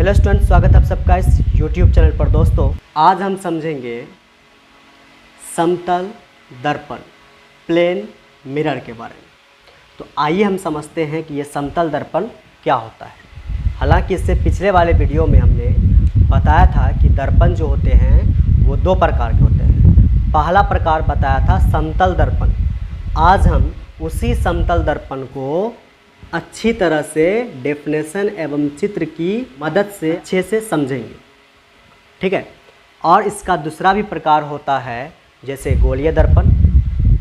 Hello student, स्वागत है आप सबका इस YouTube चैनल पर। दोस्तों, आज हम समझेंगे समतल दर्पण, प्लेन मिरर के बारे में। तो आइए हम समझते हैं कि ये समतल दर्पण क्या होता है। हालांकि इससे पिछले वाले वीडियो में हमने बताया था कि दर्पण जो होते हैं वो दो प्रकार के होते हैं। पहला प्रकार बताया था समतल दर्पण। आज हम उसी समतल दर्पण को अच्छी तरह से डेफिनेशन एवं चित्र की मदद से अच्छे से समझेंगे, ठीक है। और इसका दूसरा भी प्रकार होता है जैसे गोलीय दर्पण,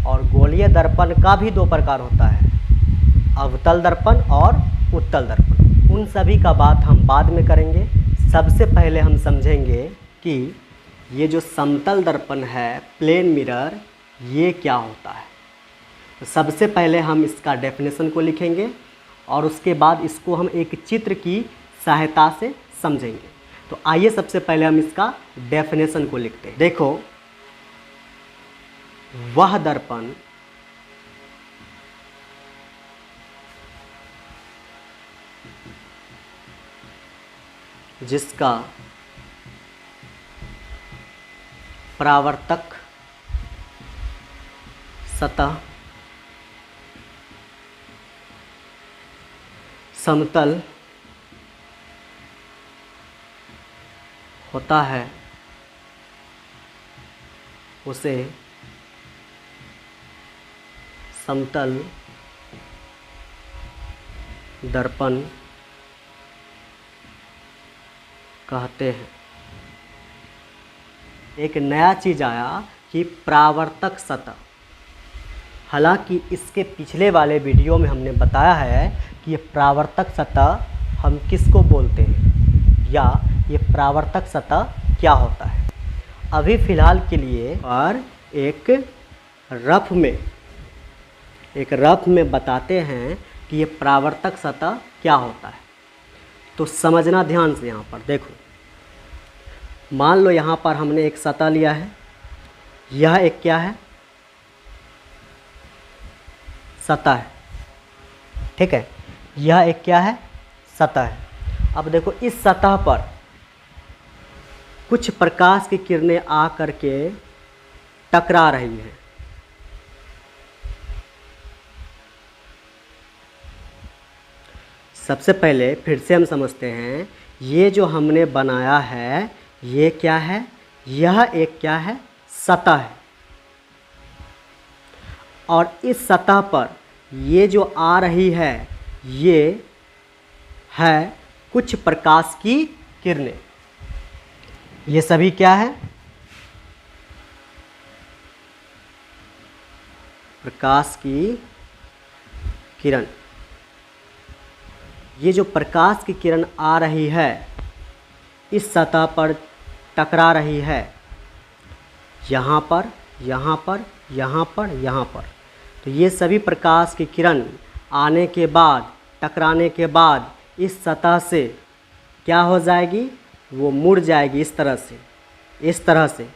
और गोलीय दर्पण का भी दो प्रकार होता है, अवतल दर्पण और उत्तल दर्पण। उन सभी का बात हम बाद में करेंगे। सबसे पहले हम समझेंगे कि ये जो समतल दर्पण है, प्लेन मिरर, ये क्या होता है। तो सबसे पहले हम इसका डेफिनेशन को लिखेंगे और उसके बाद इसको हम एक चित्र की सहायता से समझेंगे। तो आइए सबसे पहले हम इसका डेफिनेशन को लिखते हैं। देखो, वह दर्पण जिसका परावर्तक सतह समतल होता है उसे समतल दर्पण कहते हैं। एक नया चीज़ आया कि परावर्तक सतह। हालांकि इसके पिछले वाले वीडियो में हमने बताया है कि ये परावर्तक सतह हम किसको बोलते हैं या ये परावर्तक सतह क्या होता है। अभी फ़िलहाल के लिए और एक रफ में बताते हैं कि ये परावर्तक सतह क्या होता है। तो समझना ध्यान से। यहाँ पर देखो, मान लो यहाँ पर हमने एक सतह लिया है। यह एक क्या है? सतह है, ठीक है। यह एक क्या है? सतह है। अब देखो, इस सतह पर कुछ प्रकाश की किरणें आ करके टकरा रही हैं। सबसे पहले फिर से हम समझते हैं, ये जो हमने बनाया है ये क्या है? यह एक क्या है? सतह है। और इस सतह पर ये जो आ रही है ये है कुछ प्रकाश की किरणें। ये सभी क्या है? प्रकाश की किरण। ये जो प्रकाश की किरण आ रही है इस सतह पर टकरा रही है, यहाँ पर, यहाँ पर, यहाँ पर, यहाँ पर। तो ये सभी प्रकाश की किरण आने के बाद, टकराने के बाद इस सतह से क्या हो जाएगी? वो मुड़ जाएगी इस तरह से, इस तरह से,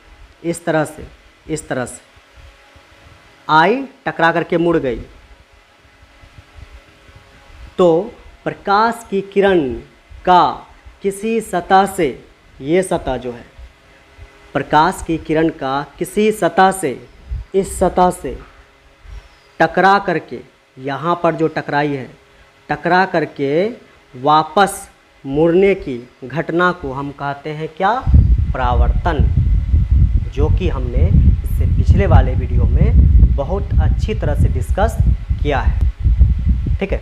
इस तरह से, इस तरह से। आई, टकरा करके मुड़ गई। तो प्रकाश की किरण का किसी सतह से, ये सतह जो है, प्रकाश की किरण का किसी सतह से, इस सतह से टकरा करके, यहाँ पर जो टकराई है, टकरा करके वापस मुड़ने की घटना को हम कहते हैं क्या? परावर्तन। जो कि हमने इससे पिछले वाले वीडियो में बहुत अच्छी तरह से डिस्कस किया है, ठीक है।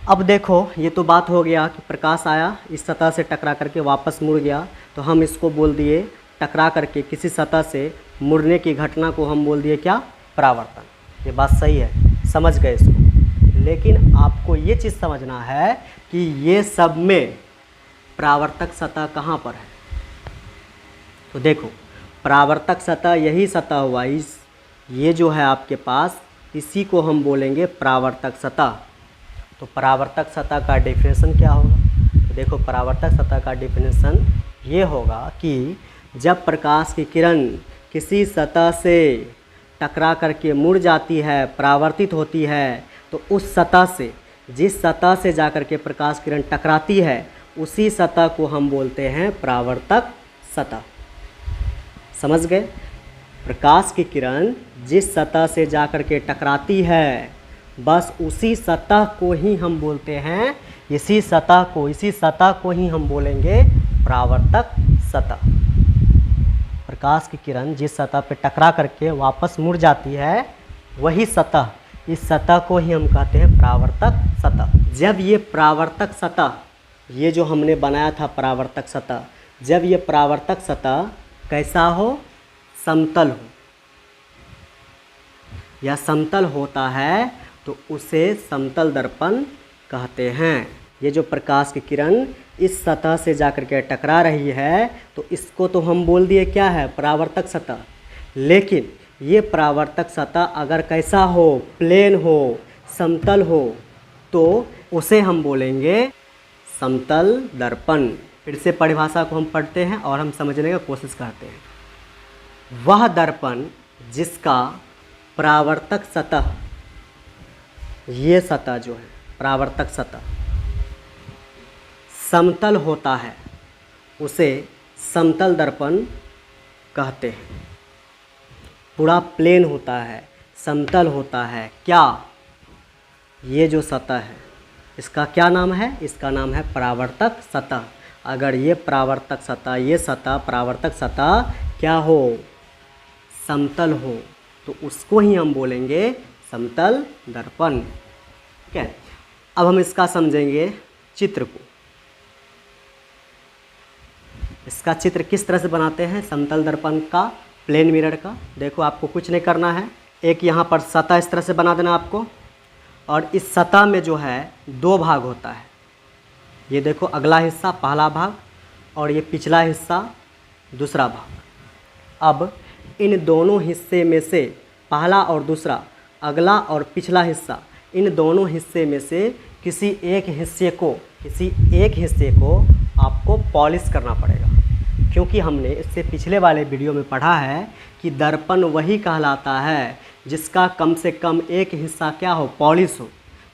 अब देखो, ये तो बात हो गया कि प्रकाश आया, इस सतह से टकरा करके वापस मुड़ गया, तो हम इसको बोल दिए, टकरा करके किसी सतह से मुड़ने की घटना को हम बोल दिए क्या? परावर्तन। ये बात सही है, समझ गए इसको। लेकिन आपको ये चीज़ समझना है कि ये सब में परावर्तक सतह कहाँ पर है। तो देखो, परावर्तक सतह यही सतह हुआ, ये जो है आपके पास, इसी को हम बोलेंगे परावर्तक सतह। तो परावर्तक सतह का डेफिनेशन क्या होगा? तो देखो, परावर्तक सतह का डेफिनेशन ये होगा कि जब प्रकाश की किरण किसी सतह से टकरा करके मुड़ जाती है, परावर्तित होती है, तो उस सतह से, जिस सतह से जाकर के प्रकाश किरण टकराती है, उसी सतह को हम बोलते हैं परावर्तक सतह। समझ गए? प्रकाश की किरण जिस सतह से जाकर के टकराती है, बस उसी सतह को ही हम बोलते हैं, इसी सतह को ही हम बोलेंगे परावर्तक सतह। प्रकाश की किरण जिस सतह पे टकरा करके वापस मुड़ जाती है, वही सतह, इस सतह को ही हम कहते हैं परावर्तक सतह। जब ये परावर्तक सतह, ये जो हमने बनाया था परावर्तक सतह, जब ये परावर्तक सतह कैसा हो, समतल हो या समतल होता है, तो उसे समतल दर्पण कहते हैं। ये जो प्रकाश की किरण इस सतह से जाकर के टकरा रही है, तो इसको तो हम बोल दिए क्या है, परावर्तक सतह। लेकिन ये परावर्तक सतह अगर कैसा हो, प्लेन हो, समतल हो, तो उसे हम बोलेंगे समतल दर्पण। फिर से परिभाषा को हम पढ़ते हैं और हम समझने की कोशिश करते हैं। वह दर्पण जिसका परावर्तक सतह, ये सतह जो है परावर्तक सतह, समतल होता है, उसे समतल दर्पण कहते हैं। पूरा प्लेन होता है, समतल होता है, क्या, ये जो सतह है इसका क्या नाम है, इसका नाम है परावर्तक सतह। अगर ये परावर्तक सतह, ये सतह परावर्तक सतह क्या हो, समतल हो, तो उसको ही हम बोलेंगे समतल दर्पण। ठीक है, अब हम इसका समझेंगे चित्र को। इसका चित्र किस तरह से बनाते हैं समतल दर्पण का, प्लेन मिरर का। देखो, आपको कुछ नहीं करना है, एक यहाँ पर सतह इस तरह से बना देना आपको, और इस सतह में जो है दो भाग होता है। ये देखो, अगला हिस्सा पहला भाग और ये पिछला हिस्सा दूसरा भाग। अब इन दोनों हिस्से में से पहला और दूसरा, अगला और पिछला हिस्सा, इन दोनों हिस्से में से किसी एक हिस्से को आपको पॉलिश करना पड़ेगा। क्योंकि हमने इससे पिछले वाले वीडियो में पढ़ा है कि दर्पण वही कहलाता है जिसका कम से कम एक हिस्सा क्या हो, पॉलिश हो।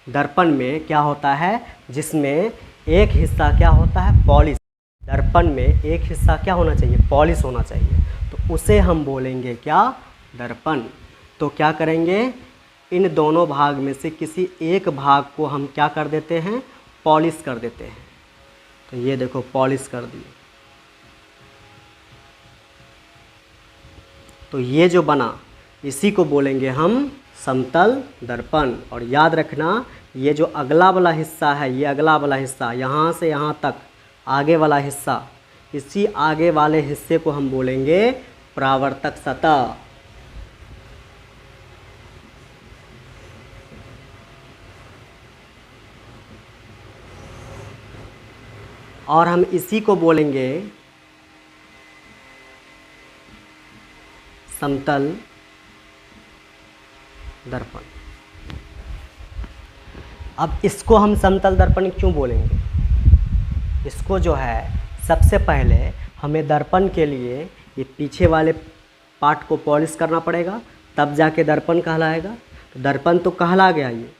दर्पण में क्या होता है, जिसमें एक हिस्सा क्या होता है, पॉलिश। दर्पण में एक हिस्सा क्या होना चाहिए, पॉलिश होना चाहिए, तो उसे हम बोलेंगे क्या, दर्पण। तो क्या करेंगे, इन दोनों भाग में से किसी एक भाग को हम क्या कर देते हैं, पॉलिश कर देते हैं। तो ये देखो, पॉलिश कर दिए, तो ये जो बना इसी को बोलेंगे हम समतल दर्पण। और याद रखना, ये जो अगला वाला हिस्सा है, ये अगला वाला हिस्सा, यहाँ से यहाँ तक आगे वाला हिस्सा, इसी आगे वाले हिस्से को हम बोलेंगे परावर्तक सतह। और हम इसी को बोलेंगे समतल दर्पण। अब इसको हम समतल दर्पण क्यों बोलेंगे, इसको जो है सबसे पहले हमें दर्पण के लिए ये पीछे वाले पार्ट को पॉलिश करना पड़ेगा, तब जाके दर्पण कहलाएगा। तो दर्पण तो कहला गया ये,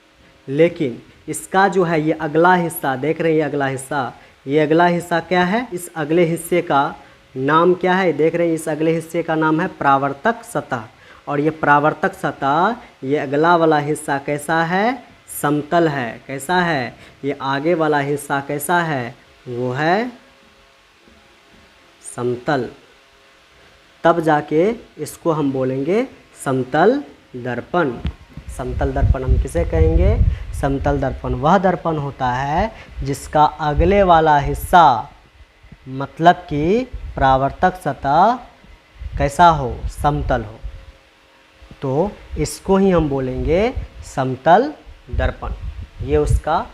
लेकिन इसका जो है ये अगला हिस्सा, देख रहे हैं ये अगला हिस्सा, ये अगला हिस्सा क्या है, इस अगले हिस्से का नाम क्या है, देख रहे हैं इस अगले हिस्से का नाम है परावर्तक सतह। और ये परावर्तक सतह, ये अगला वाला हिस्सा कैसा है, समतल है। कैसा है, ये आगे वाला हिस्सा कैसा है, वो है समतल। तब जाके इसको हम बोलेंगे समतल दर्पण। समतल दर्पण हम किसे कहेंगे, समतल दर्पण वह दर्पण होता है जिसका अगले वाला हिस्सा, मतलब कि परावर्तक सतह कैसा हो, समतल हो। तो इसको ही हम बोलेंगे समतल दर्पण। ये उसका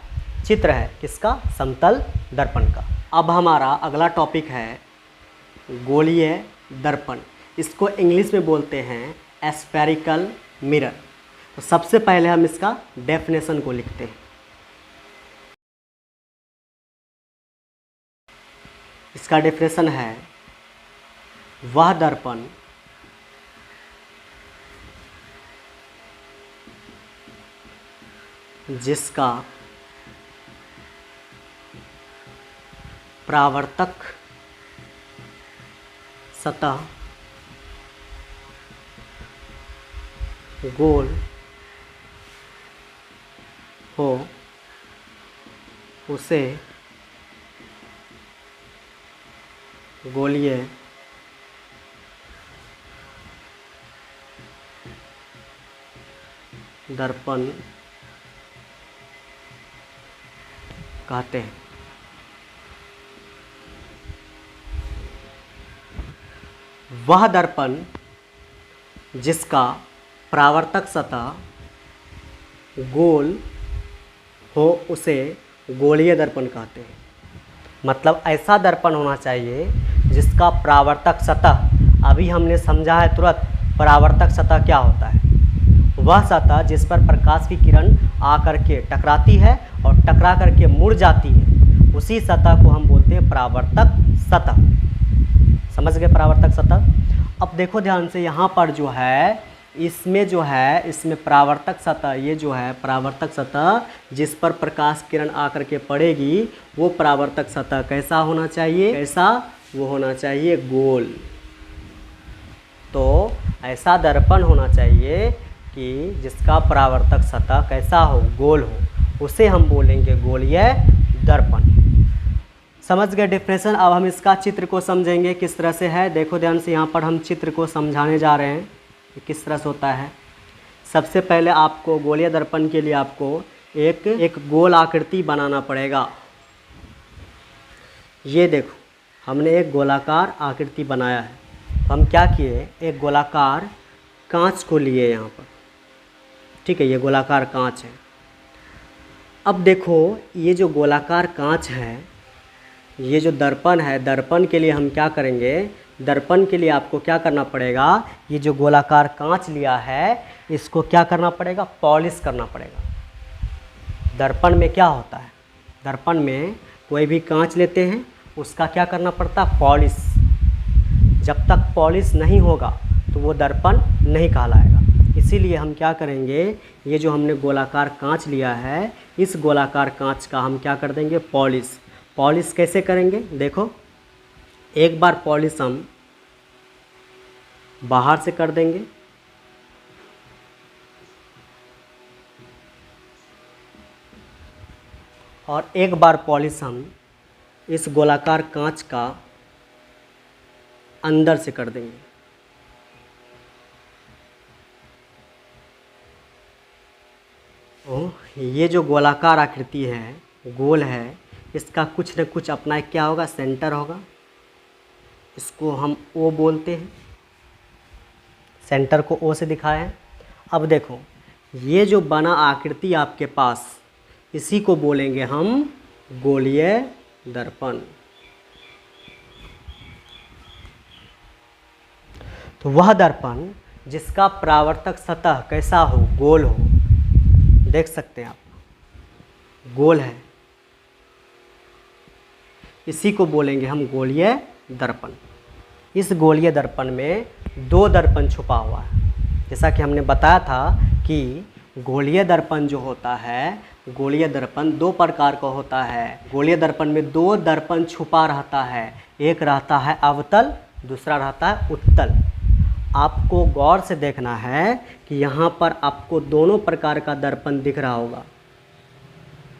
चित्र है, किसका, समतल दर्पण का। अब हमारा अगला टॉपिक है गोलीय दर्पण। इसको इंग्लिश में बोलते हैं स्फेरिकल मिरर। तो सबसे पहले हम इसका डेफिनेशन को लिखते हैं। इसका डेफिनेशन है, वह दर्पण जिसका परावर्तक सतह गोल हो उसे गोलीय दर्पण कहते हैं। वह दर्पण जिसका परावर्तक सतह गोल हो उसे गोलीय दर्पण कहते हैं। मतलब ऐसा दर्पण होना चाहिए जिसका परावर्तक सतह, अभी हमने समझा है तुरंत परावर्तक सतह क्या होता है। वह सतह जिस पर प्रकाश की किरण आकर के टकराती है और टकरा करके मुड़ जाती है, उसी सतह को हम बोलते हैं परावर्तक सतह। समझ गए परावर्तक सतह। अब देखो ध्यान से, यहाँ पर जो है इसमें परावर्तक सतह, ये जो है परावर्तक सतह जिस पर प्रकाश किरण आकर के पड़ेगी, वो परावर्तक सतह कैसा होना चाहिए? कैसा? वो होना चाहिए गोल। तो ऐसा दर्पण होना चाहिए कि जिसका परावर्तक सतह कैसा हो? गोल हो, उसे हम बोलेंगे गोलीय दर्पण। समझ गए डेफिनेशन। अब हम इसका चित्र को समझेंगे किस तरह से है। देखो ध्यान से, यहाँ पर हम चित्र को समझाने जा रहे हैं कि किस तरह से होता है। सबसे पहले आपको गोलीय दर्पण के लिए आपको एक गोल आकृति बनाना पड़ेगा। ये देखो, हमने एक गोलाकार आकृति बनाया है। हम क्या किए? एक गोलाकार कांच को लिए यहाँ पर, ठीक है, ये गोलाकार कांच है। अब देखो, ये जो गोलाकार कांच है, ये जो दर्पण है, दर्पण के लिए हम क्या करेंगे? दर्पण के लिए आपको क्या करना पड़ेगा? ये जो गोलाकार कांच लिया है, इसको क्या करना पड़ेगा? पॉलिश करना पड़ेगा। दर्पण में क्या होता है? दर्पण में कोई भी कांच लेते हैं, उसका क्या करना पड़ता है? पॉलिश। जब तक पॉलिश नहीं होगा तो वो दर्पण नहीं कहलाएगा। इसीलिए हम क्या करेंगे? ये जो हमने गोलाकार कांच लिया है, इस गोलाकार कांच का हम क्या कर देंगे? पॉलिश। पॉलिश कैसे करेंगे? देखो, एक बार पॉलिश हम बाहर से कर देंगे, और एक बार पॉलिश हम इस गोलाकार कांच का अंदर से कर देंगे। ये जो गोलाकार आकृति है, गोल है, इसका कुछ न कुछ अपना क्या होगा? सेंटर होगा। इसको हम ओ बोलते हैं, सेंटर को ओ से दिखाए हैं। अब देखो, ये जो बना आकृति आपके पास, इसी को बोलेंगे हम गोलीय दर्पण। तो वह दर्पण जिसका परावर्तक सतह कैसा हो? गोल हो। देख सकते हैं आप, गोल है, इसी को बोलेंगे हम गोलीय दर्पण। इस गोलीय दर्पण में दो दर्पण छुपा हुआ है। जैसा कि हमने बताया था कि गोलीय दर्पण जो होता है, गोलीय दर्पण दो प्रकार का होता है। गोलीय दर्पण में दो दर्पण छुपा रहता है, एक रहता है अवतल, दूसरा रहता है उत्तल। आपको गौर से देखना है कि यहाँ पर आपको दोनों प्रकार का दर्पण दिख रहा होगा,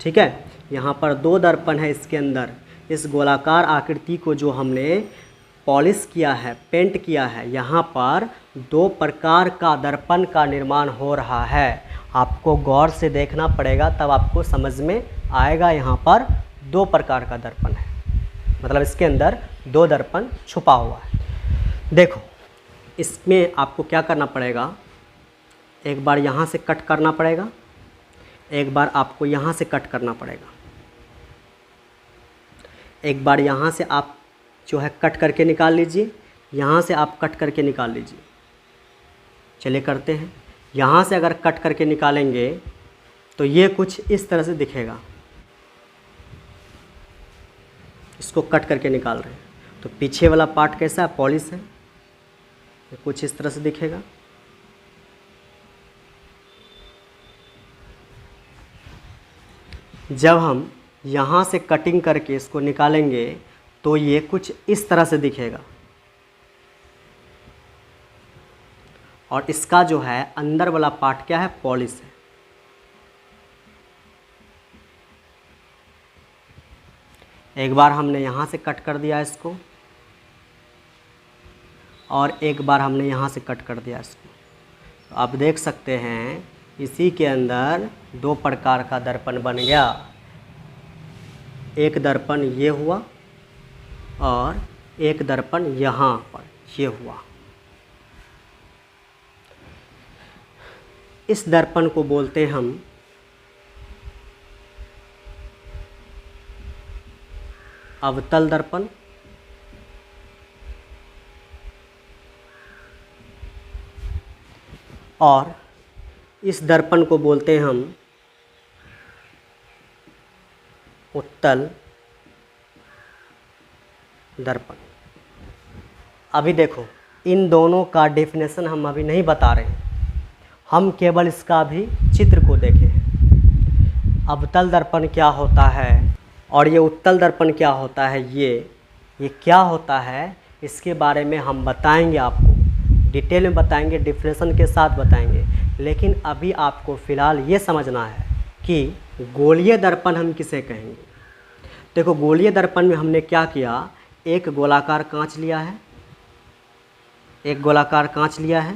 ठीक है। यहाँ पर दो दर्पण है इसके अंदर। इस गोलाकार आकृति को जो हमने पॉलिश किया है, पेंट किया है, यहाँ पर दो प्रकार का दर्पण का निर्माण हो रहा है। आपको गौर से देखना पड़ेगा, तब आपको समझ में आएगा। यहाँ पर दो प्रकार का दर्पण है, मतलब इसके अंदर दो दर्पण छुपा हुआ है। देखो, इसमें आपको क्या करना पड़ेगा? एक बार यहाँ से कट करना पड़ेगा, एक बार आपको यहाँ से कट करना पड़ेगा। एक बार यहाँ से आप जो है कट करके निकाल लीजिए, यहाँ से आप कट करके निकाल लीजिए। चलिए करते हैं। यहाँ से अगर कट करके निकालेंगे तो ये कुछ इस तरह से दिखेगा। इसको कट करके निकाल रहे हैं तो पीछे वाला पार्ट कैसा है? पॉलिश है, ये कुछ इस तरह से दिखेगा। जब हम यहाँ से कटिंग करके इसको निकालेंगे तो ये कुछ इस तरह से दिखेगा। और इसका जो है अंदर वाला पार्ट क्या है, पॉलिश है। एक बार हमने यहाँ से कट कर दिया इसको, और एक बार हमने यहाँ से कट कर दिया इसको। तो आप देख सकते हैं इसी के अंदर दो प्रकार का दर्पण बन गया। एक दर्पण ये हुआ और एक दर्पण यहाँ पर ये हुआ। इस दर्पण को बोलते हैं हम अवतल दर्पण, और इस दर्पण को बोलते हैं हम उत्तल दर्पण। अभी देखो, इन दोनों का डेफिनेशन हम अभी नहीं बता रहे हैं, हम केवल इसका भी चित्र को देखें। अवतल दर्पण क्या होता है और ये उत्तल दर्पण क्या होता है, ये क्या होता है, इसके बारे में हम बताएंगे, आपको डिटेल में बताएंगे, डिफिनेशन के साथ बताएंगे। लेकिन अभी आपको फ़िलहाल ये समझना है कि गोलीय दर्पण हम किसे कहेंगे। देखो, गोलीय दर्पण में हमने क्या किया, एक गोलाकार कांच लिया है, एक गोलाकार कांच लिया है।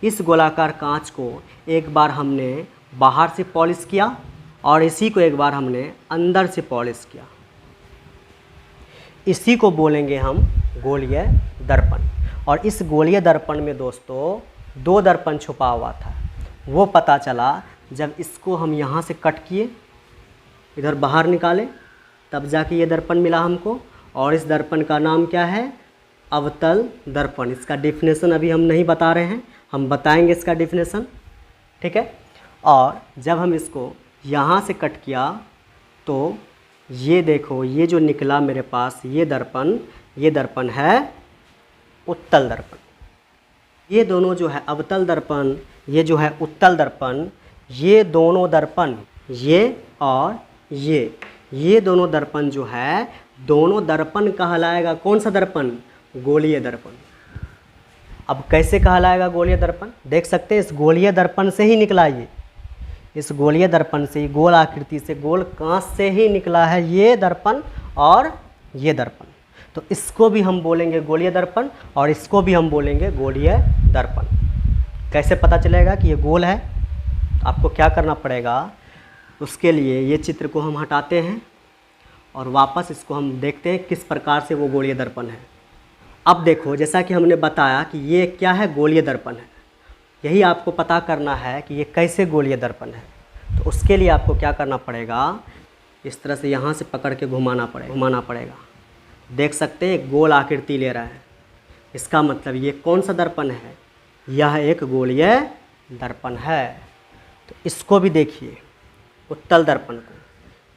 इस गोलाकार कांच को एक बार हमने बाहर से पॉलिश किया और इसी को एक बार हमने अंदर से पॉलिश किया। इसी को बोलेंगे हम गोलीय दर्पण। और इस गोलीय दर्पण में दोस्तों दो दर्पण छुपा हुआ था। वो पता चला जब इसको हम यहाँ से कट किए, इधर बाहर निकाले, तब जाके ये दर्पण मिला हमको। और इस दर्पण का नाम क्या है, अवतल दर्पण। इसका डेफिनेशन अभी हम नहीं बता रहे हैं, हम बताएंगे इसका डेफिनेशन, ठीक है। और जब हम इसको यहाँ से कट किया तो ये देखो, ये जो निकला मेरे पास ये दर्पण है उत्तल दर्पण। ये दोनों जो है अवतल दर्पण, ये जो है उत्तल दर्पण, ये दोनों दर्पण, ये और ये दोनों दर्पण जो है, दोनों दर्पण कहलाएगा कौन सा दर्पण, गोलीय दर्पण। अब कैसे कहलाएगा गोलीय दर्पण, देख सकते हैं इस गोलीय दर्पण से ही निकला ये, इस गोलीय दर्पण से, गोल आकृति से, गोल कांच से ही निकला है ये दर्पण और ये दर्पण। तो इसको भी हम बोलेंगे गोलीय दर्पण और इसको भी हम बोलेंगे गोलीय दर्पण। कैसे पता चलेगा कि ये गोल है, तो आपको क्या करना पड़ेगा, उसके लिए ये चित्र को हम हटाते हैं और वापस इसको हम देखते हैं किस प्रकार से वो गोलीय दर्पण है। अब देखो, जैसा कि हमने बताया कि ये क्या है, गोलीय दर्पण है। यही आपको पता करना है कि ये कैसे गोलीय दर्पण है। तो उसके लिए आपको क्या करना पड़ेगा, इस तरह से यहाँ से पकड़ के घुमाना पड़ेगा। देख सकते हैं एक गोल आकृति ले रहा है, इसका मतलब ये कौन सा दर्पण है, यह एक गोलीय दर्पण है। तो इसको भी देखिए, उत्तल दर्पण को,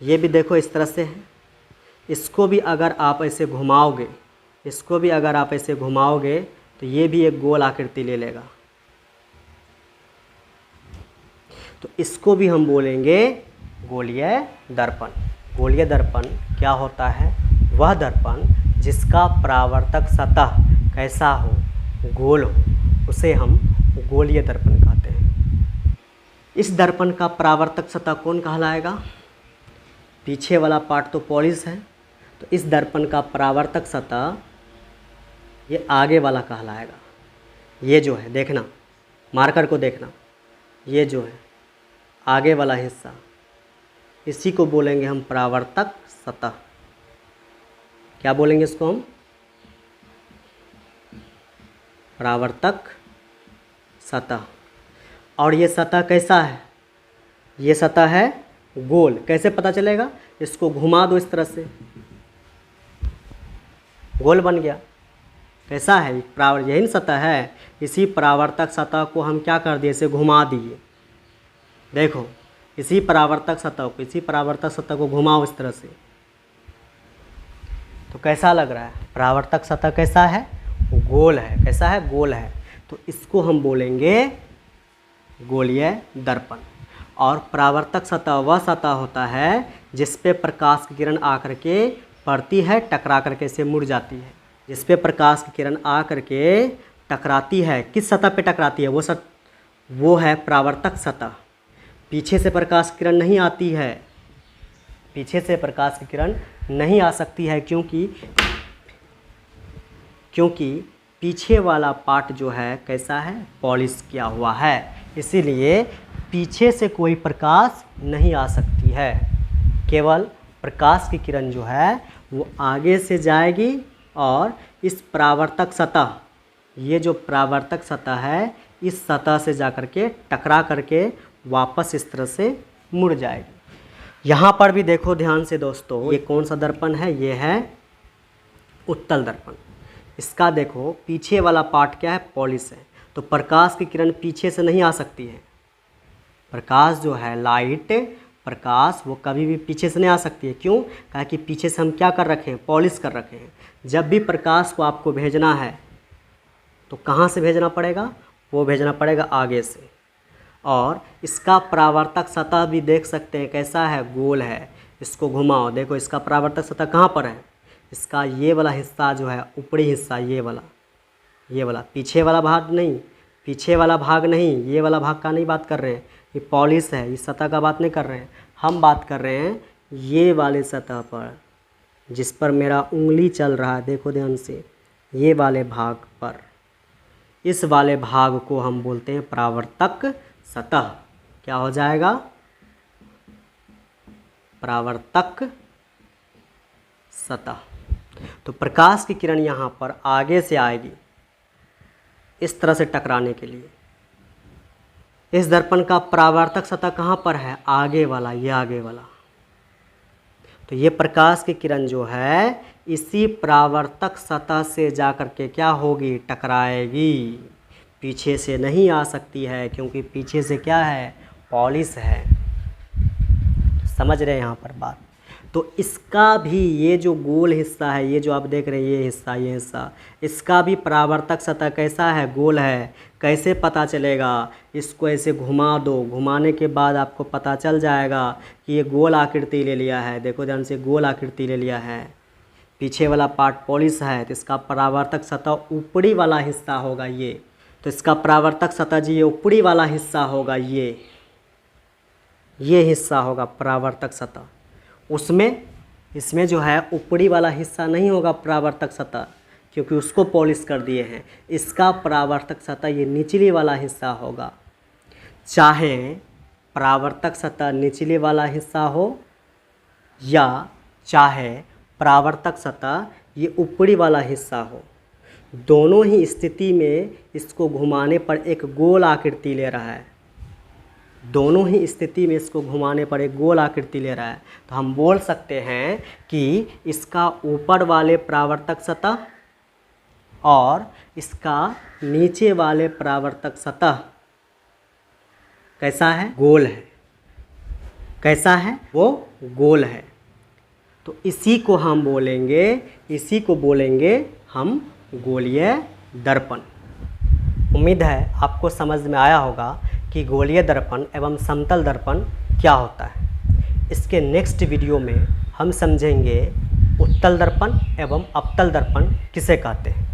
ये भी देखो इस तरह से है। इसको भी अगर आप ऐसे घुमाओगे, तो ये भी एक गोल आकृति ले लेगा। तो इसको भी हम बोलेंगे गोलीय दर्पण। गोलीय दर्पण क्या होता है, वह दर्पण जिसका परावर्तक सतह कैसा हो, गोल हो, उसे हम गोलीय दर्पण कहते हैं। इस दर्पण का परावर्तक सतह कौन कहलाएगा, पीछे वाला पार्ट तो पॉलिश है, तो इस दर्पण का परावर्तक सतह ये आगे वाला कहलाएगा। ये जो है, देखना मार्कर को देखना, ये जो है आगे वाला हिस्सा, इसी को बोलेंगे हम परावर्तक सतह। क्या बोलेंगे इसको हम, परावर्तक सतह। और ये सतह कैसा है, ये सतह है गोल। कैसे पता चलेगा, इसको घुमा दो इस तरह से, गोल बन गया। कैसा है, यही सतह है। इसी परावर्तक सतह को हम क्या कर दिए, इसे घुमा दिए। देखो, इसी परावर्तक सतह को घुमाओ इस तरह से, तो कैसा लग रहा है, परावर्तक सतह कैसा है, गोल है। कैसा है, गोल है। तो इसको हम बोलेंगे गोलीय दर्पण। और परावर्तक सतह वह सतह होता है जिस पे प्रकाश की किरण आकर के पड़ती है, टकरा करके से मुड़ जाती है। जिस पे प्रकाश की किरण आ करके टकराती है, किस सतह पे टकराती है? वो है परावर्तक सतह। पीछे से प्रकाश की किरण नहीं आती है, पीछे से प्रकाश की किरण नहीं आ सकती है, क्योंकि पीछे वाला पार्ट जो है कैसा है? पॉलिश किया हुआ है, इसीलिए पीछे से कोई प्रकाश नहीं आ सकती है। केवल प्रकाश की किरण जो है वो आगे से जाएगी और इस परावर्तक सतह, ये जो परावर्तक सतह है, इस सतह से जा कर के टकरा करके वापस इस तरह से मुड़ जाएगी। यहाँ पर भी देखो ध्यान से दोस्तों, ये कौन सा दर्पण है? ये है उत्तल दर्पण। इसका देखो पीछे वाला पार्ट क्या है? पॉलिश है। तो प्रकाश की किरण पीछे से नहीं आ सकती है। प्रकाश जो है, लाइट, प्रकाश, वो कभी भी पीछे से नहीं आ सकती है। क्यों? कहा कि पीछे से हम क्या कर रखे हैं? पॉलिश कर रखे हैं। जब भी प्रकाश को आपको भेजना है तो कहाँ से भेजना पड़ेगा? वो भेजना पड़ेगा आगे से। और इसका परावर्तक सतह भी देख सकते हैं कैसा है? गोल है। इसको घुमाओ, देखो इसका परावर्तक सतह कहाँ पर है? इसका ये वाला हिस्सा जो है, ऊपरी हिस्सा, ये वाला, पीछे वाला भाग नहीं, पीछे वाला भाग नहीं, ये वाला भाग का नहीं बात कर रहे हैं। ये पॉलिश है, इस सतह का बात नहीं कर रहे हैं। हम बात कर रहे हैं ये वाले सतह पर, जिस पर मेरा उंगली चल रहा है, देखो ध्यान से, ये वाले भाग पर। इस वाले भाग को हम बोलते हैं परावर्तक सतह। क्या हो जाएगा? परावर्तक सतह। तो प्रकाश की किरण यहाँ पर आगे से आएगी इस तरह से टकराने के लिए। इस दर्पण का परावर्तक सतह कहाँ पर है? आगे वाला, ये आगे वाला। तो ये प्रकाश की किरण जो है इसी परावर्तक सतह से जाकर के क्या होगी? टकराएगी। पीछे से नहीं आ सकती है, क्योंकि पीछे से क्या है? पॉलिश है। समझ रहे हैं यहाँ पर बात? तो इसका भी ये जो गोल हिस्सा है, ये जो आप देख रहे हैं, ये हिस्सा, इसका भी परावर्तक सतह कैसा है? गोल है। कैसे पता चलेगा? इसको ऐसे घुमा दो, घुमाने के बाद आपको पता चल जाएगा कि ये गोल आकृति ले लिया है। देखो ध्यान से, गोल आकृति ले लिया है। पीछे वाला पार्ट पॉलिश है, तो इसका परावर्तक सतह ऊपरी वाला हिस्सा होगा ये। तो इसका परावर्तक सतह जी ये ऊपरी वाला हिस्सा होगा, ये हिस्सा होगा परावर्तक सतह। इसमें जो है ऊपरी वाला हिस्सा नहीं होगा परावर्तक सतह, क्योंकि उसको पॉलिश कर दिए हैं। इसका परावर्तक सतह ये निचली वाला हिस्सा होगा। चाहे परावर्तक सतह निचले वाला हिस्सा हो या चाहे परावर्तक सतह ये ऊपरी वाला हिस्सा हो, दोनों ही स्थिति में इसको घुमाने पर एक गोल आकृति ले रहा है। दोनों ही स्थिति में इसको घुमाने पर एक गोल आकृति ले रहा है। तो हम बोल सकते हैं कि इसका ऊपर वाले परावर्तक सतह और इसका नीचे वाले परावर्तक सतह कैसा है? गोल है। कैसा है? वो गोल है। तो इसी को बोलेंगे हम गोलीय दर्पण। उम्मीद है आपको समझ में आया होगा कि गोलीय दर्पण एवं समतल दर्पण क्या होता है। इसके नेक्स्ट वीडियो में हम समझेंगे उत्तल दर्पण एवं अवतल दर्पण किसे कहते हैं।